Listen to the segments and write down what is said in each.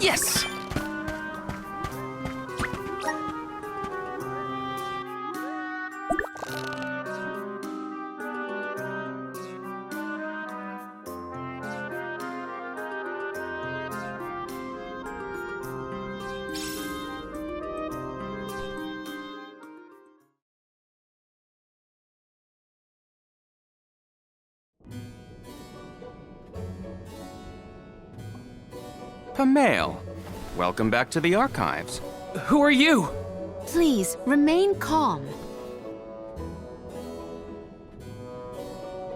Yes! Pamail, welcome back to the archives. Who are you? Please, remain calm.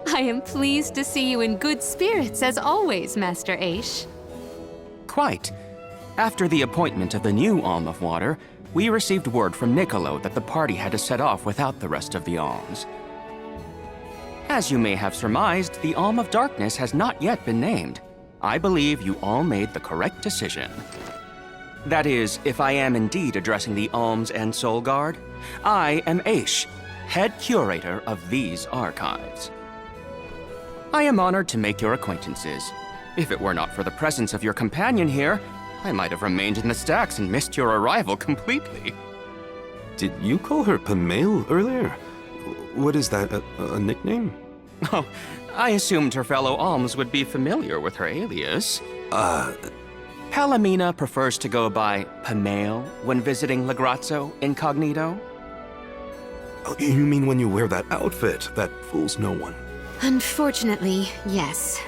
I am pleased to see you in good spirits as always, Master Aish. Quite. After the appointment of the new Alm of Water, we received word from Niccolo that the party had to set off without the rest of the alms. As you may have surmised, the Alm of Darkness has not yet been named. I believe you all made the correct decision. That is, if I am indeed addressing the Alms and Soul Guard, I am Aish, head curator of these archives. I am honored to make your acquaintances. If it were not for the presence of your companion here, I might have remained in the stacks and missed your arrival completely. Did you call her Pamail earlier? What is that, a nickname? Oh, I assumed her fellow alms would be familiar with her alias. Palomina prefers to go by Pamail when visiting Legrazzo incognito. Oh, you mean when you wear that outfit that fools no one? Unfortunately, yes.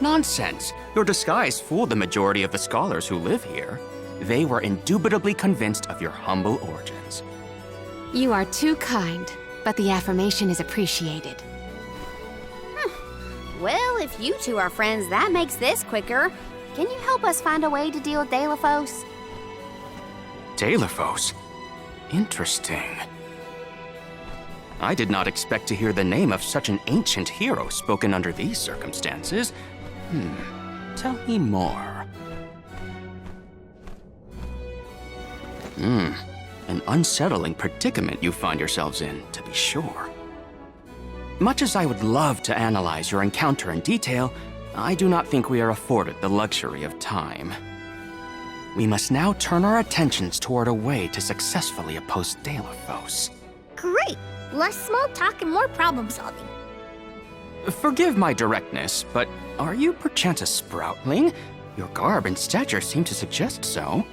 Nonsense. Your disguise fooled the majority of the scholars who live here. They were indubitably convinced of your humble origins. You are too kind, but the affirmation is appreciated. Well, if you two are friends, that makes this quicker. Can you help us find a way to deal with Delophos? Delophos? Interesting. I did not expect to hear the name of such an ancient hero spoken under these circumstances. Tell me more. An unsettling predicament you find yourselves in, to be sure. Much as I would love to analyze your encounter in detail, I do not think we are afforded the luxury of time. We must now turn our attentions toward a way to successfully oppose Delophos. Great! Less small talk and more problem solving. Forgive my directness, but are you perchance a Sproutling? Your garb and stature seem to suggest so.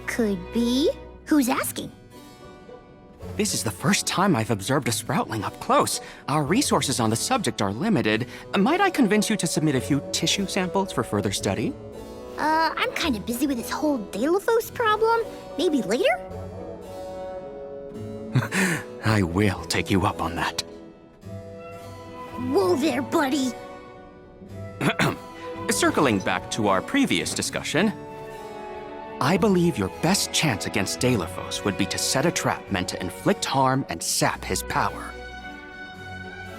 Could be. Who's asking? This is the first time I've observed a Sproutling up close. Our resources on the subject are limited. Might I convince you to submit a few tissue samples for further study? I'm kind of busy with this whole Delophos problem. Maybe later? I will take you up on that. Whoa there, buddy! Circling back to our previous discussion, I believe your best chance against Delophos would be to set a trap meant to inflict harm and sap his power.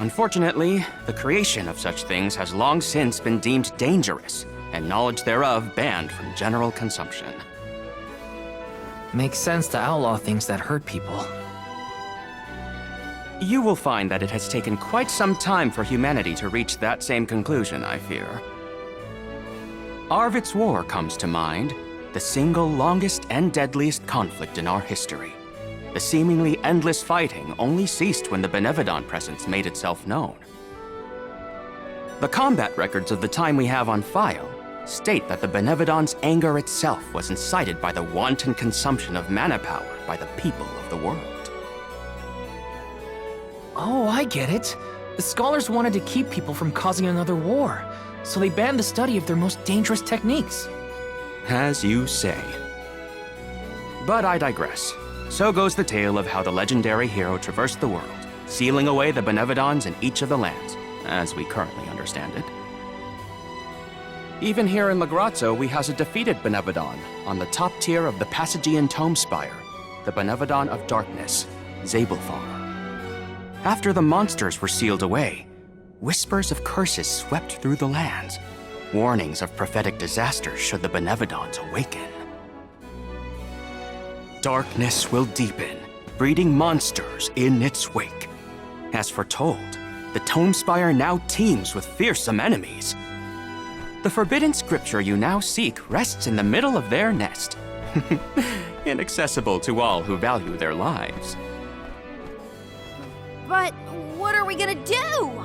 Unfortunately, the creation of such things has long since been deemed dangerous, and knowledge thereof banned from general consumption. Makes sense to outlaw things that hurt people. You will find that it has taken quite some time for humanity to reach that same conclusion, I fear. Arvid's War comes to mind, the single longest and deadliest conflict in our history. The seemingly endless fighting only ceased when the Benevodon presence made itself known. The combat records of the time we have on file state that the Benevodon's anger itself was incited by the wanton consumption of mana power by the people of the world. Oh, I get it. The scholars wanted to keep people from causing another war, so they banned the study of their most dangerous techniques. As you say. But I digress. So goes the tale of how the legendary hero traversed the world, sealing away the Benevodons in each of the lands, as we currently understand it. Even here in Legrazzo, we house a defeated Benevodon on the top tier of the Passagian Tome Spire, the Benevodon of Darkness, Zabelfar. After the monsters were sealed away, whispers of curses swept through the lands, warnings of prophetic disaster should the Benevodons awaken. Darkness will deepen, breeding monsters in its wake. As foretold, the Tome Spire now teems with fearsome enemies. The The forbidden scripture you now seek rests in the middle of their nest, inaccessible to all who value their lives. But what are we gonna do?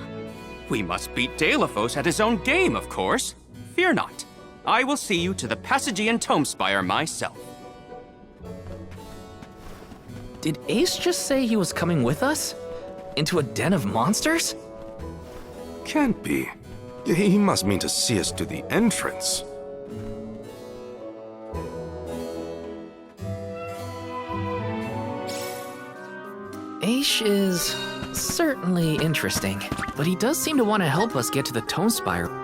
We must beat Deilophos at his own game, of course. Fear not. I will see you to the Passagean Tomespire myself. Did Ace just say he was coming with us? Into a den of monsters? Can't be. He must mean to see us to the entrance. Aish is certainly interesting, but he does seem to want to help us get to the Tomespire.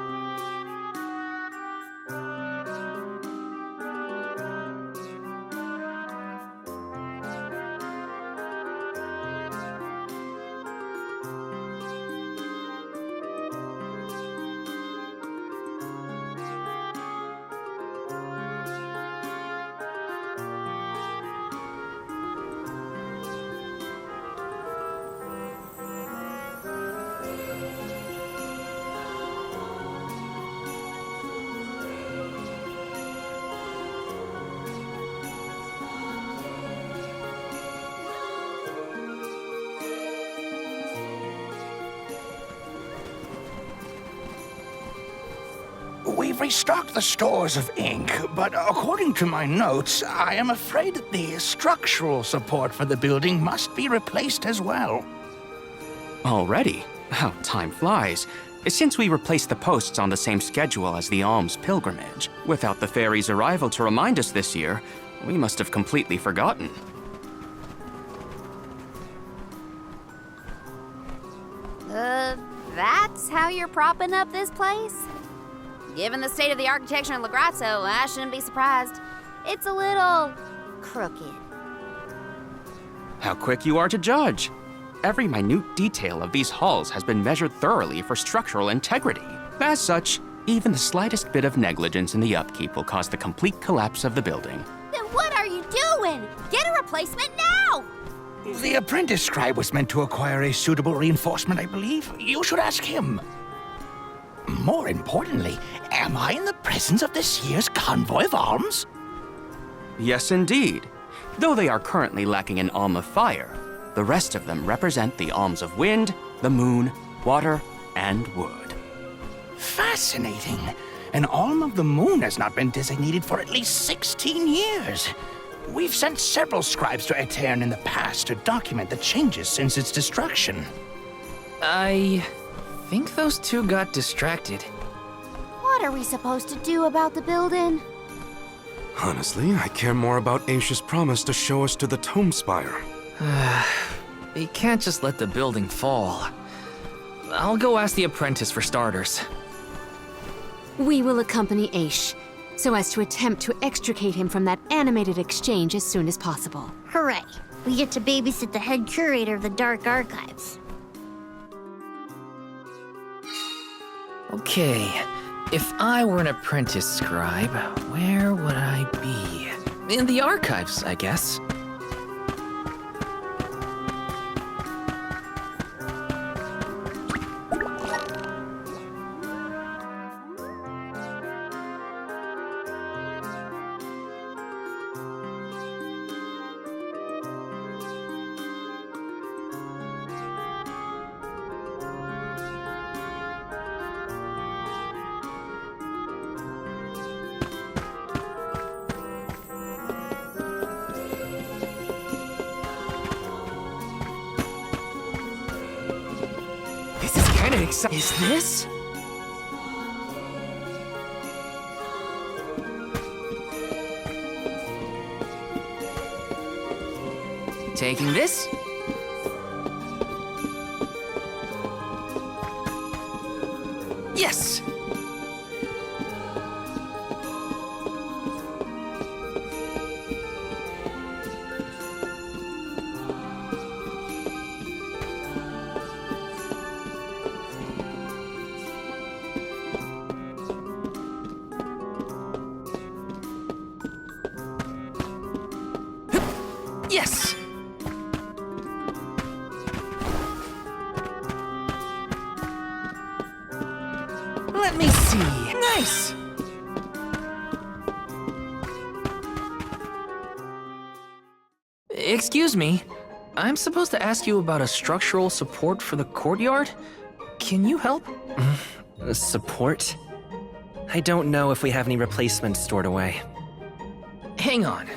We've restocked the stores of ink, but according to my notes, I am afraid that the structural support for the building must be replaced as well. Already? How time flies. Since we replaced the posts on the same schedule as the Alms pilgrimage, without the fairy's arrival to remind us this year, we must have completely forgotten. That's how you're propping up this place? Given the state of the architecture in Lagrazzo, I shouldn't be surprised. It's a little crooked. How quick you are to judge. Every minute detail of these halls has been measured thoroughly for structural integrity. As such, even the slightest bit of negligence in the upkeep will cause the complete collapse of the building. Then what are you doing? Get a replacement now! The apprentice scribe was meant to acquire a suitable reinforcement, I believe. You should ask him. More importantly, am I in the presence of this year's Convoy of Alms? Yes, indeed. Though they are currently lacking an Alm of Fire, the rest of them represent the Alms of Wind, the Moon, Water, and Wood. Fascinating. An Alm of the Moon has not been designated for at least 16 years. We've sent several scribes to Aetern in the past to document the changes since its destruction. I think those two got distracted. What are we supposed to do about the building? Honestly, I care more about Aish's promise to show us to the Tomespire. You can't just let the building fall. I'll go ask the apprentice for starters. We will accompany Aish, so as to attempt to extricate him from that animated exchange as soon as possible. Hooray! We get to babysit the head curator of the Dark Archives. Okay, if I were an apprentice scribe, where would I be? In the archives, I guess. This is kind of exciting. Is this? Taking this? Yes! Yes! Let me see. Nice! Excuse me. I'm supposed to ask you about a structural support for the courtyard? Can you help? Support? I don't know if we have any replacements stored away. Hang on.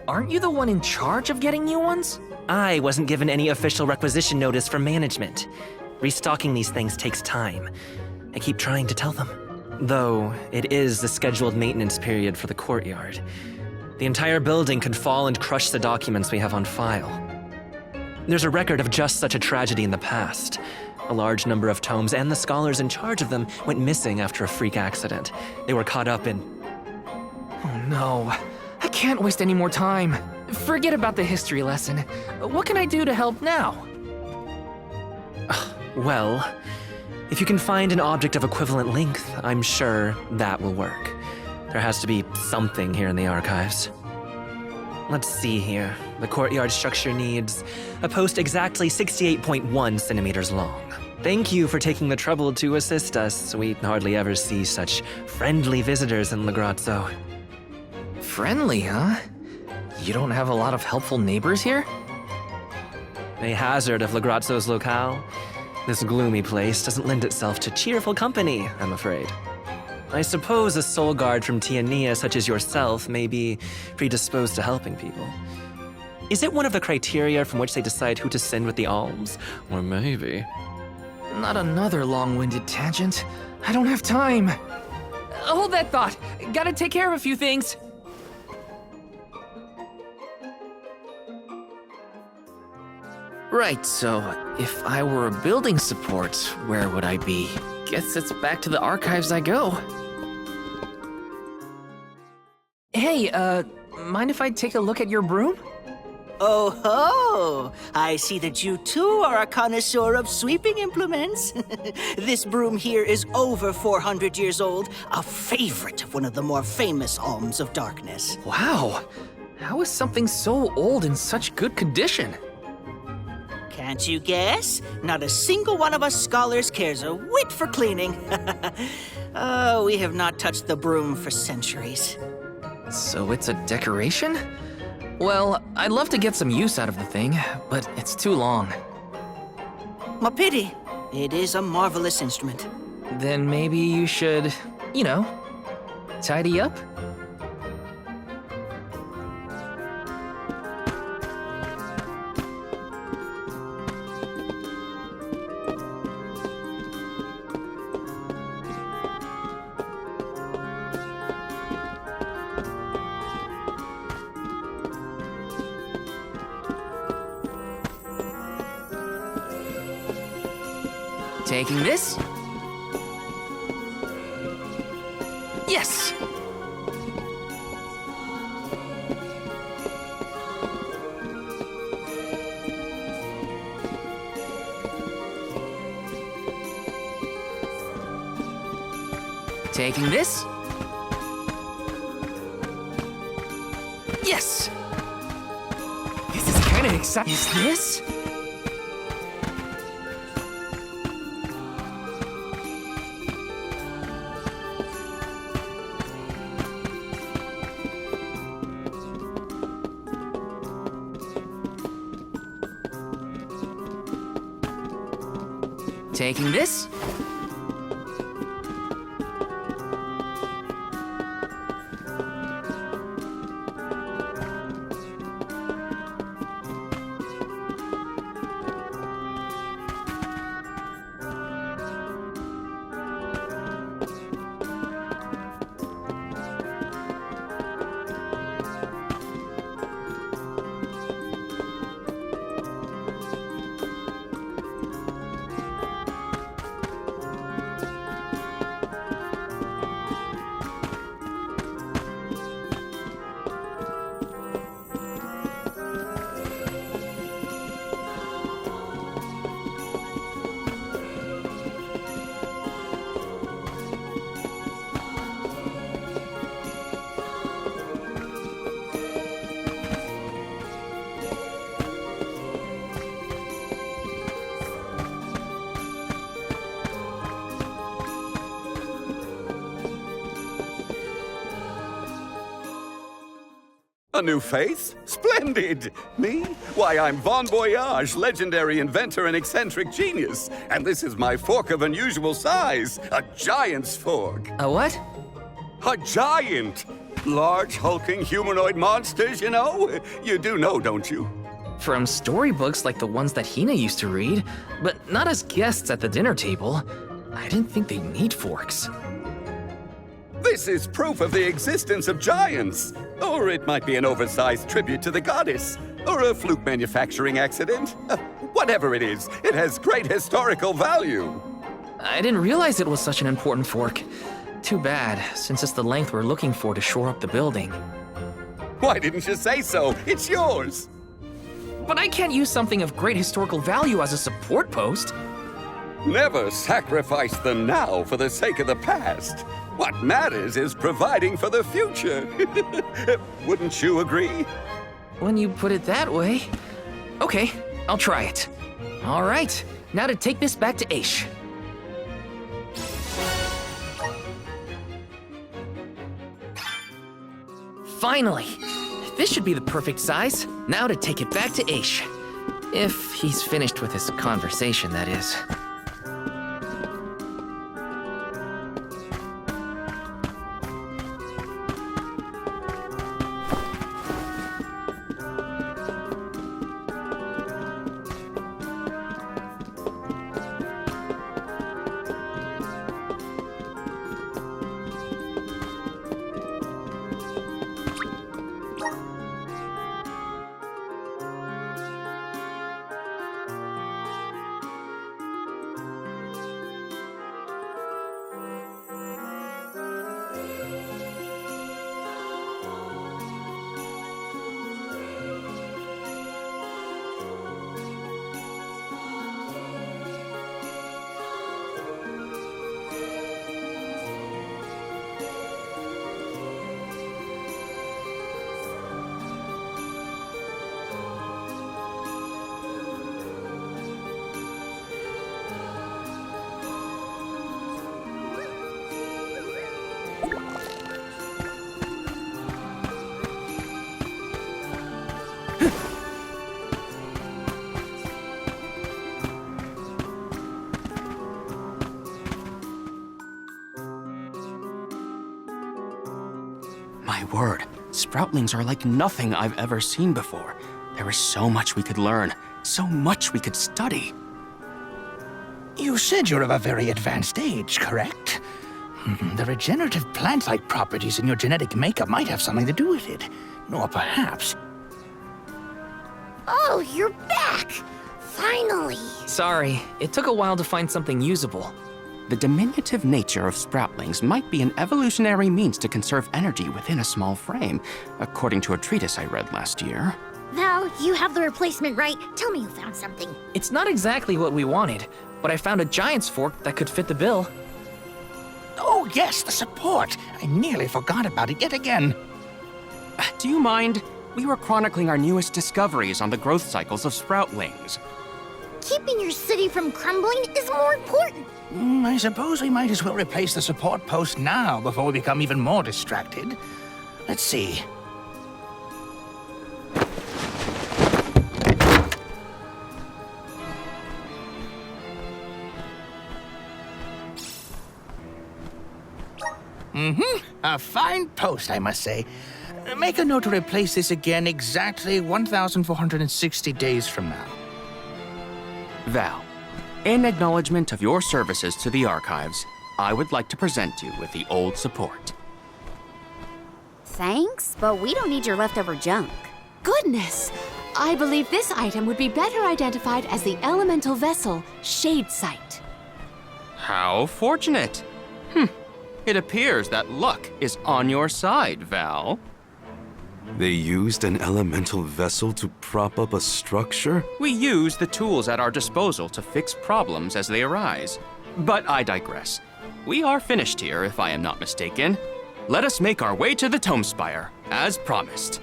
Aren't you the one in charge of getting new ones? I wasn't given any official requisition notice from management. Restocking these things takes time. I keep trying to tell them. Though, it is the scheduled maintenance period for the courtyard. The entire building could fall and crush the documents we have on file. There's a record of just such a tragedy in the past. A large number of tomes and the scholars in charge of them went missing after a freak accident. They were caught up in... Oh no. I can't waste any more time. Forget about the history lesson. What can I do to help now? Well, if you can find an object of equivalent length, I'm sure that will work. There has to be something here in the archives. Let's see here. The courtyard structure needs a post exactly 68.1 centimeters long. Thank you for taking the trouble to assist us. We hardly ever see such friendly visitors in Legrazzo. Friendly, huh? You don't have a lot of helpful neighbors here? A hazard of Legrazzo's locale. This gloomy place doesn't lend itself to cheerful company, I'm afraid. I suppose a soul guard from Tiania such as yourself may be predisposed to helping people. Is it one of the criteria from which they decide who to send with the alms? Or maybe... Not another long-winded tangent. I don't have time. Hold that thought. Gotta take care of a few things. Right, so if I were a building support, where would I be? Guess it's back to the archives I go. Hey, mind if I take a look at your broom? Oh ho! I see that you too are a connoisseur of sweeping implements. This broom here is over 400 years old, a favorite of one of the more famous alms of darkness. Wow, how is something so old in such good condition? Can't you guess? Not a single one of us scholars cares a whit for cleaning. Oh, we have not touched the broom for centuries. So it's a decoration? Well, I'd love to get some use out of the thing, but it's too long. A pity. It is a marvelous instrument. Then maybe you should, you know, tidy up? Taking this? Yes! Taking this? Yes! This is kind of exciting. Is this? Taking this? A new face? Splendid! Me? Why, I'm Bon Voyage, legendary inventor and eccentric genius. And this is my fork of unusual size, a giant's fork. A what? A giant! Large, hulking humanoid monsters, you know? You do know, don't you? From storybooks like the ones that Hina used to read, but not as guests at the dinner table. I didn't think they'd need forks. This is proof of the existence of giants. Or it might be an oversized tribute to the goddess. Or a fluke manufacturing accident. Whatever it is, it has great historical value. I didn't realize it was such an important fork. Too bad, since it's the length we're looking for to shore up the building. Why didn't you say so? It's yours. But I can't use something of great historical value as a support post. Never sacrifice them now for the sake of the past. What matters is providing for the future. Wouldn't you agree? When you put it that way. Okay, I'll try it. All right, now to take this back to Aish. Finally! This should be the perfect size. Now to take it back to Aish. If he's finished with his conversation, that is. My word, Sproutlings are like nothing I've ever seen before. There is so much we could learn, so much we could study. You said you're of a very advanced age, correct? The regenerative plant-like properties in your genetic makeup might have something to do with it. Or perhaps... Oh, you're back! Finally! Sorry, it took a while to find something usable. The diminutive nature of Sproutlings might be an evolutionary means to conserve energy within a small frame, according to a treatise I read last year. Val, you have the replacement, right? Tell me you found something. It's not exactly what we wanted, but I found a giant's fork that could fit the bill. Oh yes, the support! I nearly forgot about it yet again. Do you mind? We were chronicling our newest discoveries on the growth cycles of Sproutlings. Keeping your city from crumbling is more important. I suppose we might as well replace the support post now before we become even more distracted. Let's see. A fine post, I must say. Make a note to replace this again exactly 1,460 days from now. Val, in acknowledgement of your services to the archives, I would like to present you with the old support. Thanks, but we don't need your leftover junk. Goodness! I believe this item would be better identified as the elemental vessel, Shade Sight. How fortunate. It appears that luck is on your side, Val. They used an elemental vessel to prop up a structure? We use the tools at our disposal to fix problems as they arise. But I digress. We are finished here, if I am not mistaken. Let us make our way to the Tome Spire, as promised.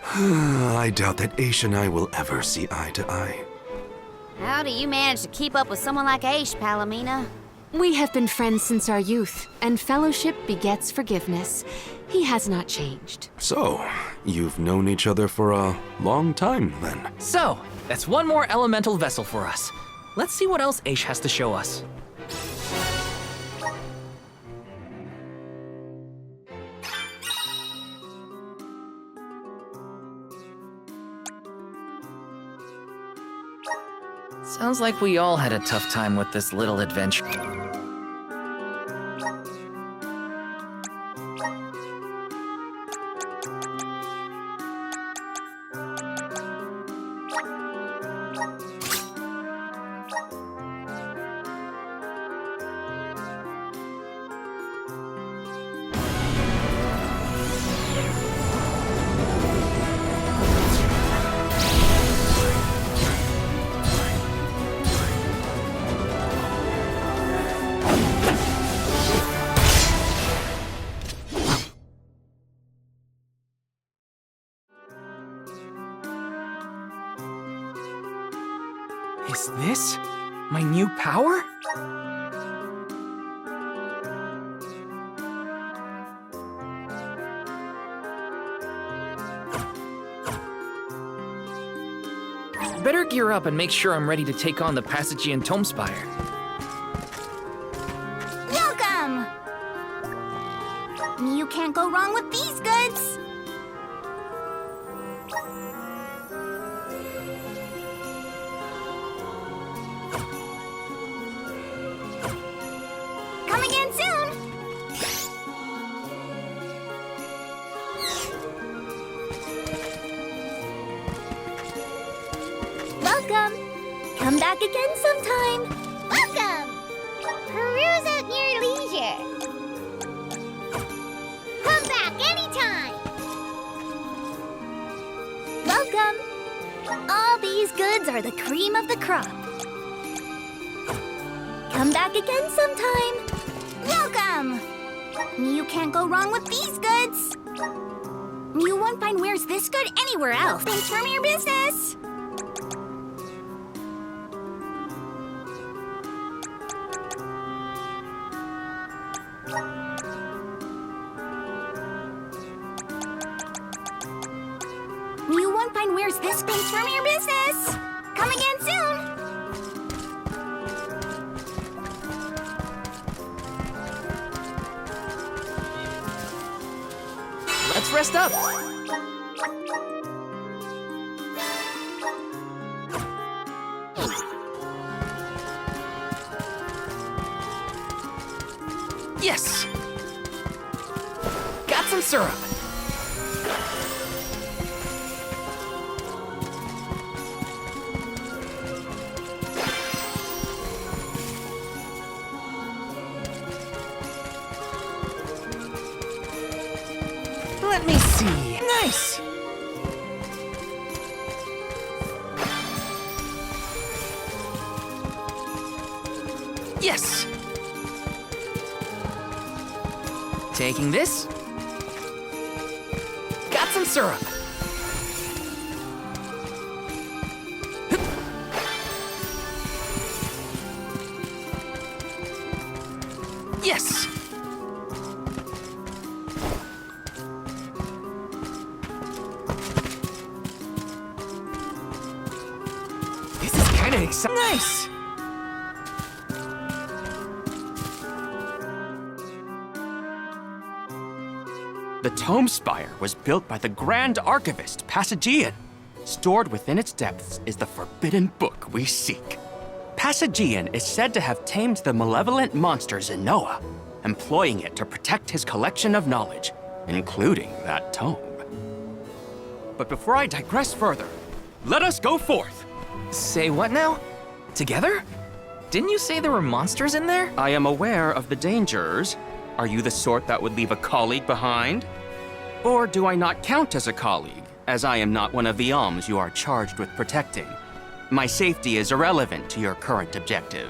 I doubt that Aish and I will ever see eye to eye. How do you manage to keep up with someone like Aish, Palomina? We have been friends since our youth, and fellowship begets forgiveness. He has not changed. So, you've known each other for a long time, then? So, that's one more elemental vessel for us. Let's see what else Aish has to show us. Sounds like we all had a tough time with this little adventure. Is this my new power? Better gear up and make sure I'm ready to take on the Passagian Tomespire. Welcome! You can't go wrong with these goods. Come again soon! Welcome! Come back again sometime! Welcome! Peruse at your leisure! Come back anytime! Welcome! All these goods are the cream of the crop. Come back again sometime! Welcome! You can't go wrong with these goods! You won't find Where's This Good anywhere else. Thanks for your business! You won't find Where's This Good from your business! Come again soon! Let's rest up. Yes! Got some syrup. Let me see. Nice! Yes! Taking this. Got some syrup. Yes! This is kind of exciting. Nice! The Tomespire was built by the Grand Archivist, Passagian. Stored within its depths is the forbidden book we seek. Passagian is said to have tamed the malevolent monster Zenoa, employing it to protect his collection of knowledge, including that tome. But before I digress further, let us go forth. Say what now? Together? Didn't you say there were monsters in there? I am aware of the dangers. Are you the sort that would leave a colleague behind? Or do I not count as a colleague, as I am not one of the alms you are charged with protecting? My safety is irrelevant to your current objective.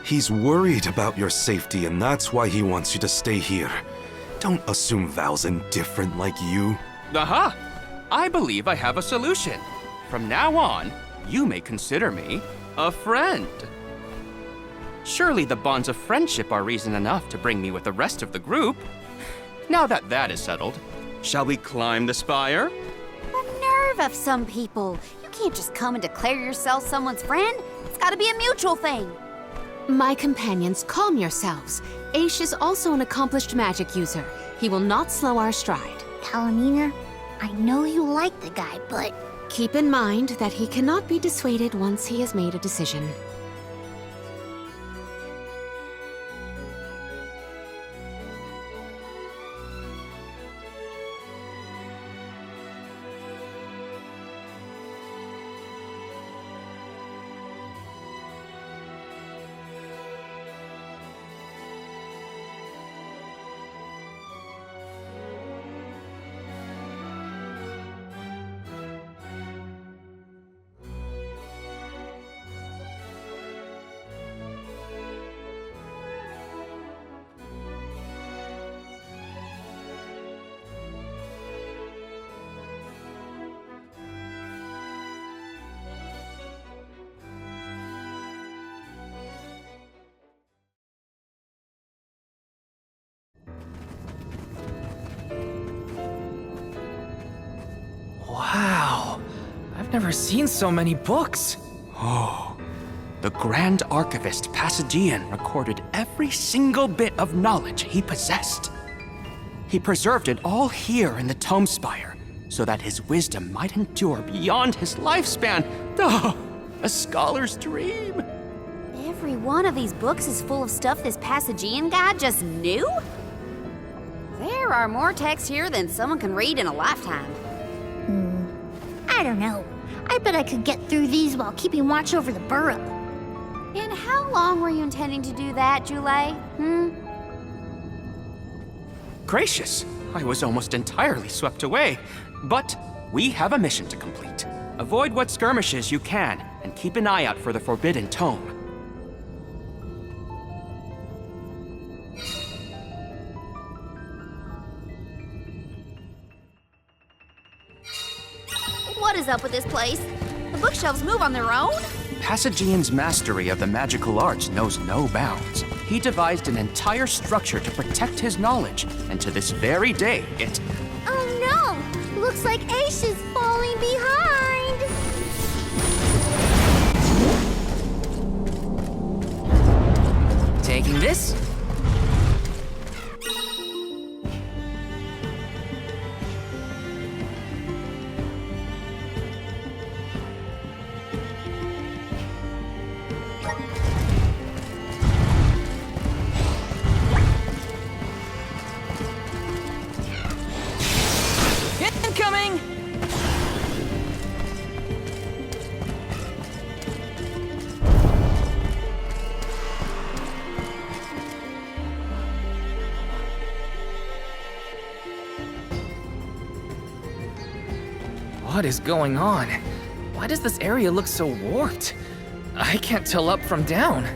He's worried about your safety, and that's why he wants you to stay here. Don't assume Val's indifferent like you. Aha! I believe I have a solution. From now on, you may consider me a friend. Surely the bonds of friendship are reason enough to bring me with the rest of the group. Now that that is settled, shall we climb the spire? The nerve of some people. You can't just come and declare yourself someone's friend. It's gotta be a mutual thing. My companions, calm yourselves. Aish is also an accomplished magic user. He will not slow our stride. Palomina, I know you like the guy, but Keep in mind that he cannot be dissuaded once he has made a decision. Wow, I've never seen so many books. Oh, the Grand Archivist Passagian recorded every single bit of knowledge he possessed. He preserved it all here in the Tome Spire, so that his wisdom might endure beyond his lifespan. Oh, a scholar's dream. Every one of these books is full of stuff this Passagian guy just knew? There are more texts here than someone can read in a lifetime. I don't know. I bet I could get through these while keeping watch over the burrow. And how long were you intending to do that, Jule? Gracious, I was almost entirely swept away. But we have a mission to complete. Avoid what skirmishes you can, and keep an eye out for the Forbidden Tome. What is up with this place? The bookshelves move on their own? Passagian's mastery of the magical arts knows no bounds. He devised an entire structure to protect his knowledge, and to this very day, it... Oh no! Looks like Aish is falling behind! Taking this? Incoming! What is going on? Why does this area look so warped? I can't tell up from down.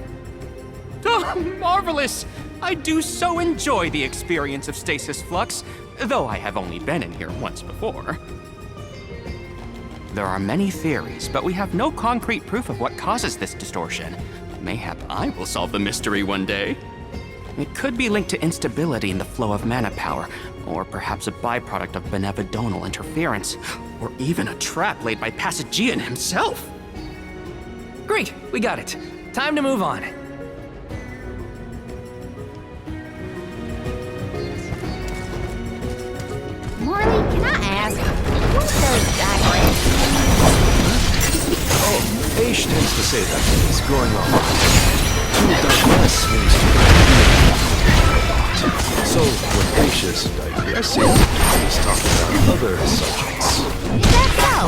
Oh, marvelous! I do so enjoy the experience of stasis flux, though I have only been in here once before. There are many theories, but we have no concrete proof of what causes this distortion. Mayhap I will solve the mystery one day. It could be linked to instability in the flow of mana power, or perhaps a byproduct of benevodonal interference, or even a trap laid by Passagian himself. Great, we got it. Time to move on. Morley, can I ask, what does digress mean? Oh, Aish tends to say that when he's going on. To digress means to so when Aish is digressing, he's talking about other subjects. Is that so?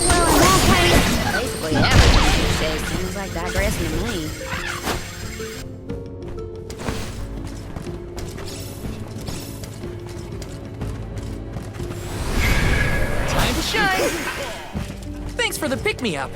Well, in that case, basically everything he says seems like digressing to me. Time to shine! Thanks for the pick-me-up.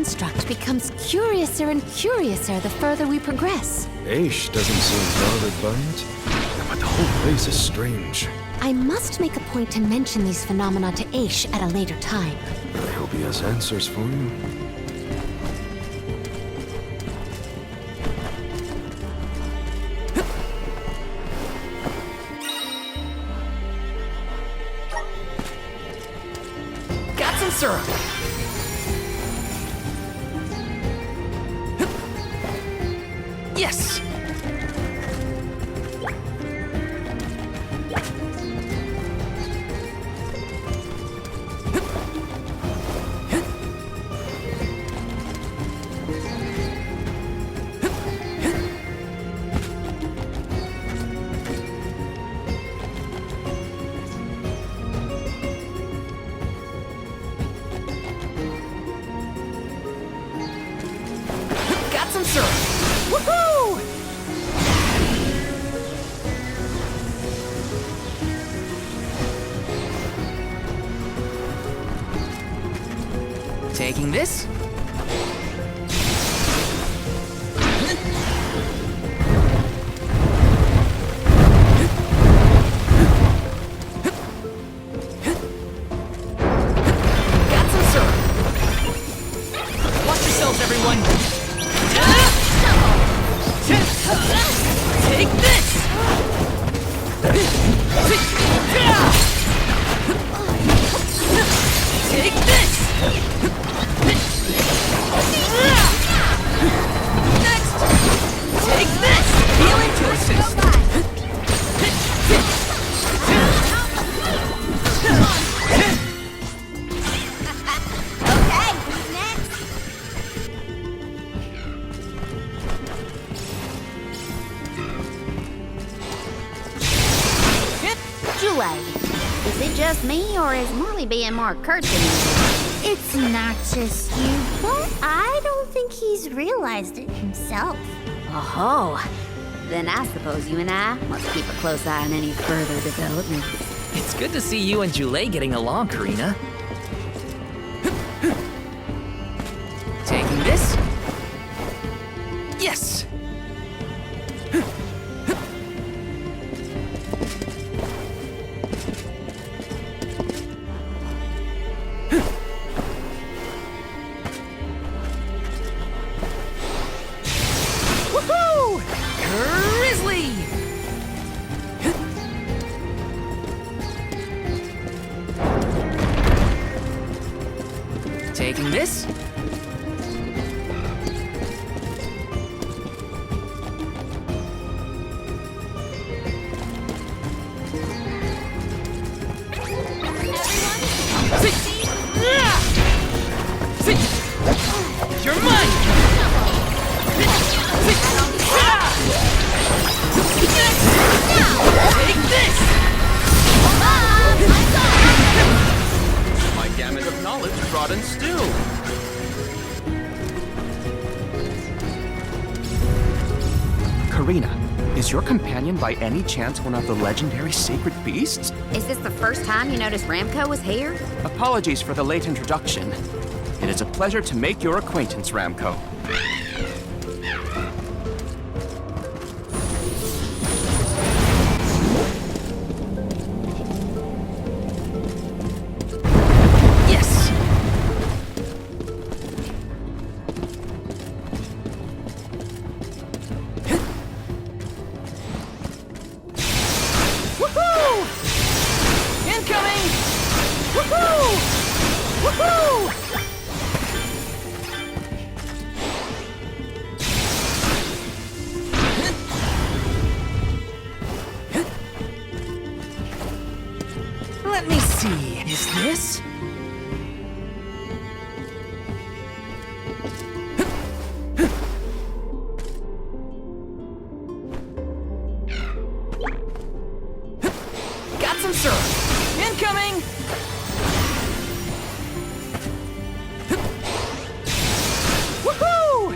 construct becomes curiouser and curiouser the further we progress. Aish doesn't seem bothered by it. But the whole place is strange. I must make a point to mention these phenomena to Aish at a later time. I hope he has answers for you. Got some syrup. Yes! Got some syrup. Woohoo! Taking this. Got some syrup. Watch yourselves, everyone. Take this! Take this! Next! Take this! Healing to assist! Okay, who's next? Jule, is it just me, or is Marley being more curt than usual? It's not just you, but I don't think he's realized it himself. Oh, then I suppose you and I must keep a close eye on any further developments. It's good to see you and Jule getting along, Karina. Taking this. Yes! Woohoo! Grizzly! Taking this. You're mine! Take this! My gamut of knowledge broadens still. Karina, is your companion by any chance one of the legendary sacred beasts? Is this the first time you noticed Ramco was here? Apologies for the late introduction. It is a pleasure to make your acquaintance, Ramco. Yes! Woohoo! Incoming! Woohoo! Woohoo! Let me see. Is this? Got some syrup. Incoming! Woohoo!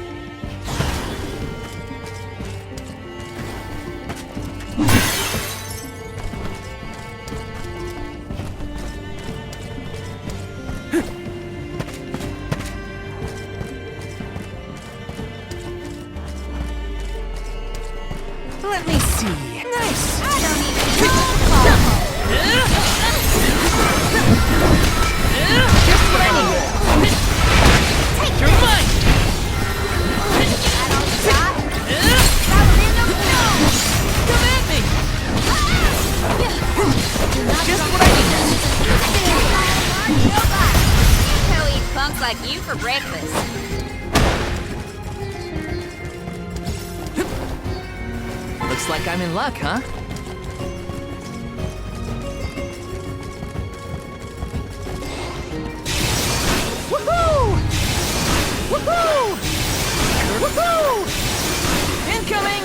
like you for breakfast. Looks like I'm in luck, huh? Woohoo! Woohoo! Woohoo! Incoming!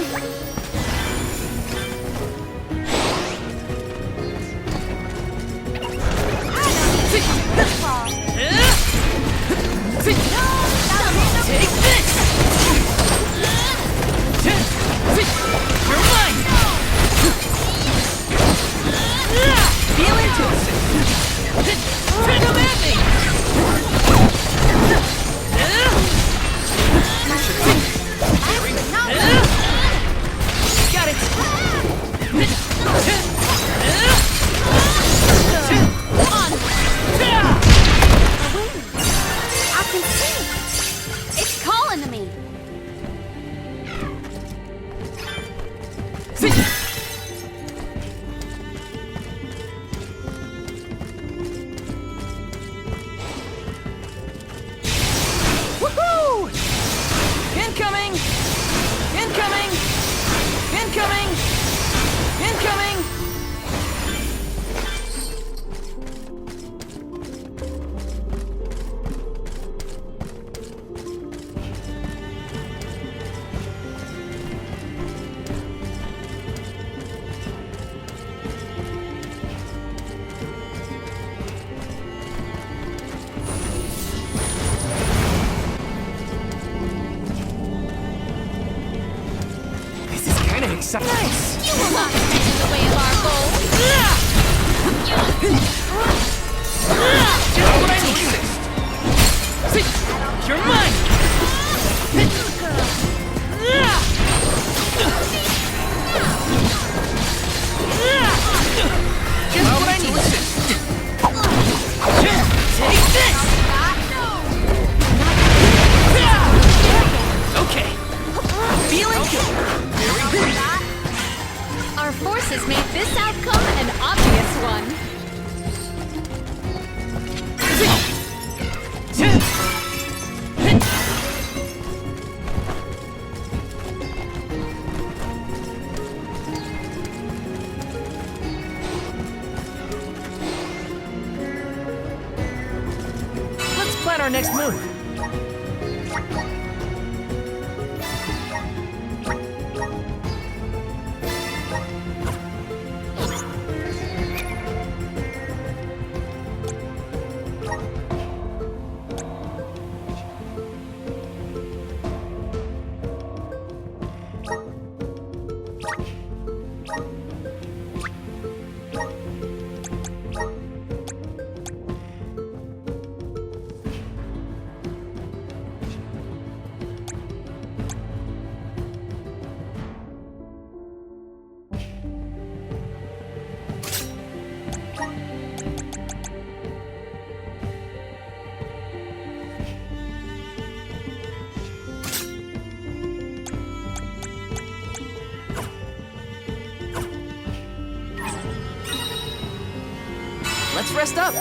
Take this! You're mine! Feel into it! Come at me! Got it! On! I can see it. It's calling to me. Woohoo! Incoming! Incoming! Incoming! Incoming! This is kind of exciting. Nice! You will not stand in the way of our goals. Just what I need! You're mine! Just what I need! Take this! Okay. Feeling good. Our forces made this outcome an obvious one. Let's plan our next move. Let's rest up.